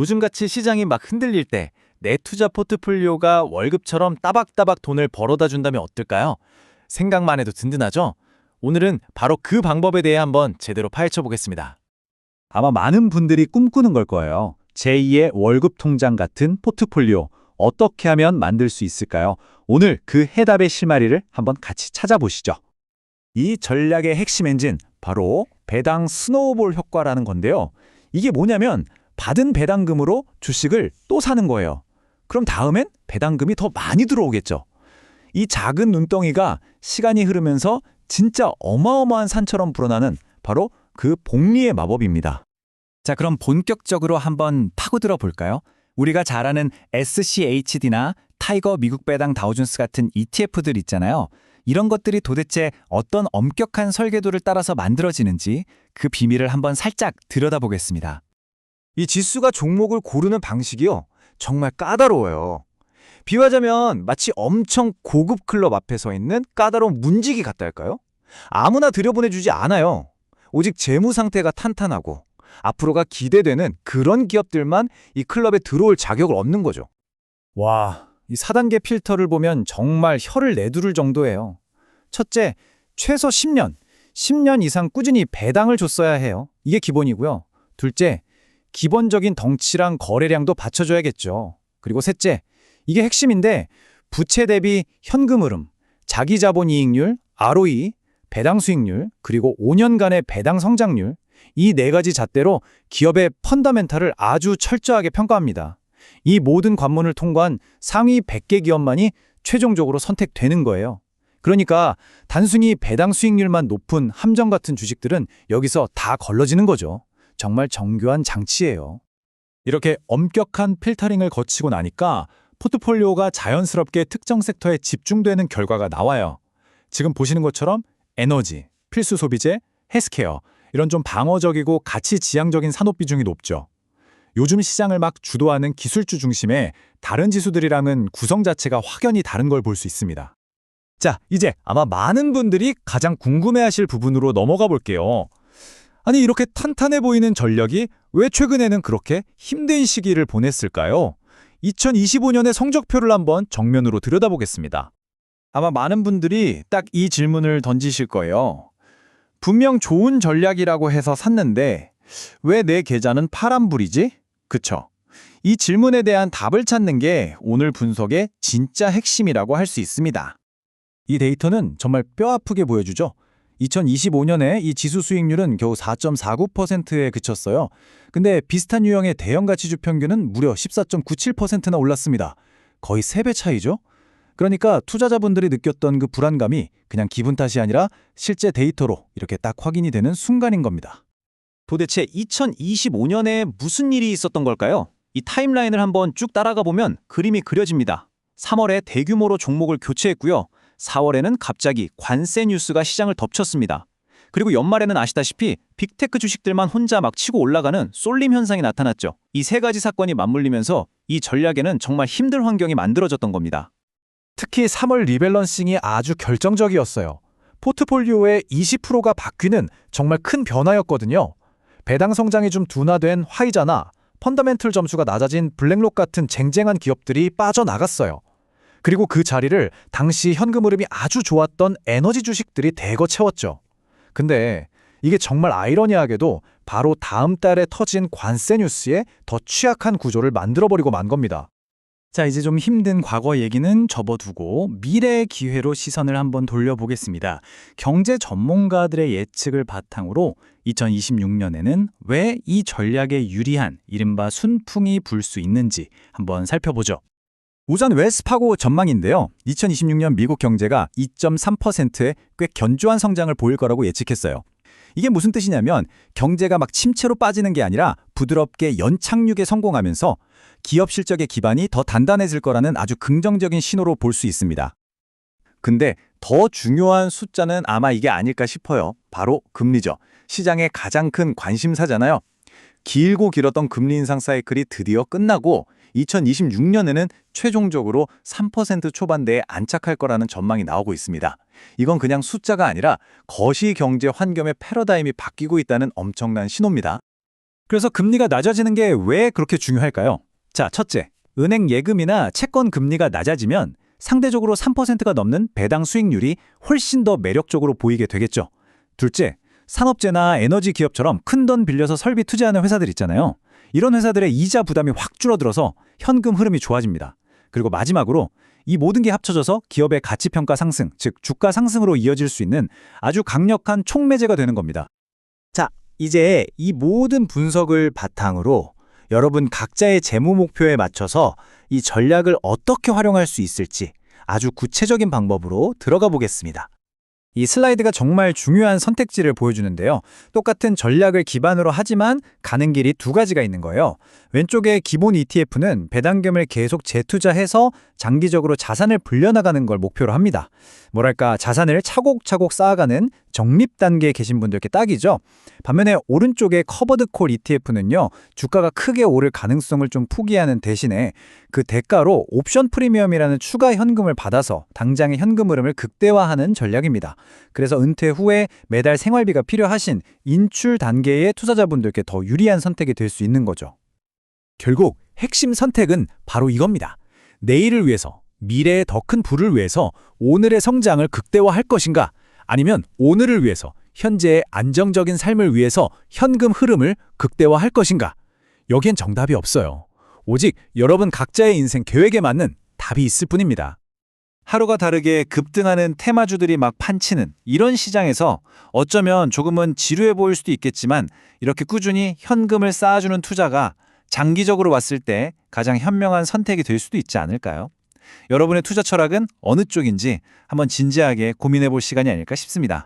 요즘같이 시장이 막 흔들릴 때 내 투자 포트폴리오가 월급처럼 따박따박 돈을 벌어다 준다면 어떨까요? 생각만 해도 든든하죠? 오늘은 바로 그 방법에 대해 한번 제대로 파헤쳐 보겠습니다. 아마 많은 분들이 꿈꾸는 걸 거예요. 제2의 월급 통장 같은 포트폴리오 어떻게 하면 만들 수 있을까요? 오늘 그 해답의 실마리를 한번 같이 찾아보시죠. 이 전략의 핵심 엔진 바로 배당 스노우볼 효과라는 건데요. 이게 뭐냐면 받은 배당금으로 주식을 또 사는 거예요. 그럼 다음엔 배당금이 더 많이 들어오겠죠. 이 작은 눈덩이가 시간이 흐르면서 진짜 어마어마한 산처럼 불어나는 바로 그 복리의 마법입니다. 자, 그럼 본격적으로 한번 파고들어 볼까요? 우리가 잘 아는 SCHD나 타이거 미국 배당 다우존스 같은 ETF들 있잖아요. 이런 것들이 도대체 어떤 엄격한 설계도를 따라서 만들어지는지 그 비밀을 한번 살짝 들여다보겠습니다. 이 지수가 종목을 고르는 방식이요. 정말 까다로워요. 비유하자면 마치 엄청 고급 클럽 앞에 서 있는 까다로운 문지기 같다 할까요? 아무나 들여보내주지 않아요. 오직 재무 상태가 탄탄하고 앞으로가 기대되는 그런 기업들만 이 클럽에 들어올 자격을 얻는 거죠. 와, 이 4단계 필터를 보면 정말 혀를 내두를 정도예요. 첫째, 최소 10년 이상 꾸준히 배당을 줬어야 해요. 이게 기본이고요. 둘째, 기본적인 덩치랑 거래량도 받쳐줘야겠죠. 그리고 셋째, 이게 핵심인데 부채 대비 현금 흐름, 자기 자본 이익률, ROE, 배당 수익률, 그리고 5년간의 배당 성장률, 이 네 가지 잣대로 기업의 펀더멘탈을 아주 철저하게 평가합니다. 이 모든 관문을 통과한 상위 100개 기업만이 최종적으로 선택되는 거예요. 그러니까 단순히 배당 수익률만 높은 함정 같은 주식들은 여기서 다 걸러지는 거죠. 정말 정교한 장치예요. 이렇게 엄격한 필터링을 거치고 나니까 포트폴리오가 자연스럽게 특정 섹터에 집중되는 결과가 나와요. 지금 보시는 것처럼 에너지, 필수 소비재, 헬스케어 이런 좀 방어적이고 가치 지향적인 산업 비중이 높죠. 요즘 시장을 막 주도하는 기술주 중심의 다른 지수들이랑은 구성 자체가 확연히 다른 걸 볼 수 있습니다. 자, 이제 아마 많은 분들이 가장 궁금해하실 부분으로 넘어가 볼게요. 아니, 이렇게 탄탄해 보이는 전력이 왜 최근에는 그렇게 힘든 시기를 보냈을까요? 2025년의 성적표를 한번 정면으로 들여다보겠습니다. 아마 많은 분들이 딱 이 질문을 던지실 거예요. 분명 좋은 전략이라고 해서 샀는데 왜 내 계좌는 파란불이지? 그쵸? 이 질문에 대한 답을 찾는 게 오늘 분석의 진짜 핵심이라고 할 수 있습니다. 이 데이터는 정말 뼈아프게 보여주죠. 2025년에 이 지수 수익률은 겨우 4.49%에 그쳤어요. 근데 비슷한 유형의 대형 가치주 평균은 무려 14.97%나 올랐습니다. 거의 3배 차이죠? 그러니까 투자자분들이 느꼈던 그 불안감이 그냥 기분 탓이 아니라 실제 데이터로 이렇게 딱 확인이 되는 순간인 겁니다. 도대체 2025년에 무슨 일이 있었던 걸까요? 이 타임라인을 한번 쭉 따라가 보면 그림이 그려집니다. 3월에 대규모로 종목을 교체했고요. 4월에는 갑자기 관세 뉴스가 시장을 덮쳤습니다. 그리고 연말에는 아시다시피 빅테크 주식들만 혼자 막 치고 올라가는 쏠림 현상이 나타났죠. 이 세 가지 사건이 맞물리면서 이 전략에는 정말 힘든 환경이 만들어졌던 겁니다. 특히 3월 리밸런싱이 아주 결정적이었어요. 포트폴리오의 20%가 바뀌는 정말 큰 변화였거든요. 배당 성장이 좀 둔화된 화이자나 펀더멘털 점수가 낮아진 블랙록 같은 쟁쟁한 기업들이 빠져나갔어요. 그리고 그 자리를 당시 현금 흐름이 아주 좋았던 에너지 주식들이 대거 채웠죠. 근데 이게 정말 아이러니하게도 바로 다음 달에 터진 관세 뉴스에 더 취약한 구조를 만들어버리고 만 겁니다. 자, 이제 좀 힘든 과거 얘기는 접어두고 미래의 기회로 시선을 한번 돌려보겠습니다. 경제 전문가들의 예측을 바탕으로 2026년에는 왜 이 전략에 유리한 이른바 순풍이 불 수 있는지 한번 살펴보죠. 우선 웰스파고 전망인데요. 2026년 미국 경제가 2.3%의 꽤 견조한 성장을 보일 거라고 예측했어요. 이게 무슨 뜻이냐면 경제가 막 침체로 빠지는 게 아니라 부드럽게 연착륙에 성공하면서 기업 실적의 기반이 더 단단해질 거라는 아주 긍정적인 신호로 볼 수 있습니다. 근데 더 중요한 숫자는 아마 이게 아닐까 싶어요. 바로 금리죠. 시장의 가장 큰 관심사잖아요. 길고 길었던 금리 인상 사이클이 드디어 끝나고 2026년에는 최종적으로 3% 초반대에 안착할 거라는 전망이 나오고 있습니다. 이건 그냥 숫자가 아니라 거시 경제 환경의 패러다임이 바뀌고 있다는 엄청난 신호입니다. 그래서 금리가 낮아지는 게 왜 그렇게 중요할까요? 자, 첫째, 은행 예금이나 채권 금리가 낮아지면 상대적으로 3%가 넘는 배당 수익률이 훨씬 더 매력적으로 보이게 되겠죠. 둘째, 산업재나 에너지 기업처럼 큰 돈 빌려서 설비 투자하는 회사들 있잖아요. 이런 회사들의 이자 부담이 확 줄어들어서 현금 흐름이 좋아집니다. 그리고 마지막으로 이 모든 게 합쳐져서 기업의 가치평가 상승, 즉 주가 상승으로 이어질 수 있는 아주 강력한 촉매제가 되는 겁니다. 이제 이 모든 분석을 바탕으로 여러분 각자의 재무 목표에 맞춰서 이 전략을 어떻게 활용할 수 있을지 아주 구체적인 방법으로 들어가 보겠습니다. 이 슬라이드가 정말 중요한 선택지를 보여주는데요. 똑같은 전략을 기반으로 하지만 가는 길이 두 가지가 있는 거예요. 왼쪽의 기본 ETF는 배당금을 계속 재투자해서 장기적으로 자산을 불려나가는 걸 목표로 합니다. 뭐랄까 자산을 차곡차곡 쌓아가는 적립 단계에 계신 분들께 딱이죠. 반면에 오른쪽의 커버드 콜 ETF는요. 주가가 크게 오를 가능성을 좀 포기하는 대신에 그 대가로 옵션 프리미엄이라는 추가 현금을 받아서 당장의 현금 흐름을 극대화하는 전략입니다. 그래서 은퇴 후에 매달 생활비가 필요하신 인출 단계의 투자자분들께 더 유리한 선택이 될 수 있는 거죠. 결국 핵심 선택은 바로 이겁니다. 내일을 위해서, 미래의 더 큰 부를 위해서 오늘의 성장을 극대화할 것인가? 아니면 오늘을 위해서, 현재의 안정적인 삶을 위해서 현금 흐름을 극대화할 것인가? 여기엔 정답이 없어요. 오직 여러분 각자의 인생 계획에 맞는 답이 있을 뿐입니다. 하루가 다르게 급등하는 테마주들이 막 판치는 이런 시장에서 어쩌면 조금은 지루해 보일 수도 있겠지만 이렇게 꾸준히 현금을 쌓아주는 투자가 장기적으로 봤을 때 가장 현명한 선택이 될 수도 있지 않을까요? 여러분의 투자 철학은 어느 쪽인지 한번 진지하게 고민해 볼 시간이 아닐까 싶습니다.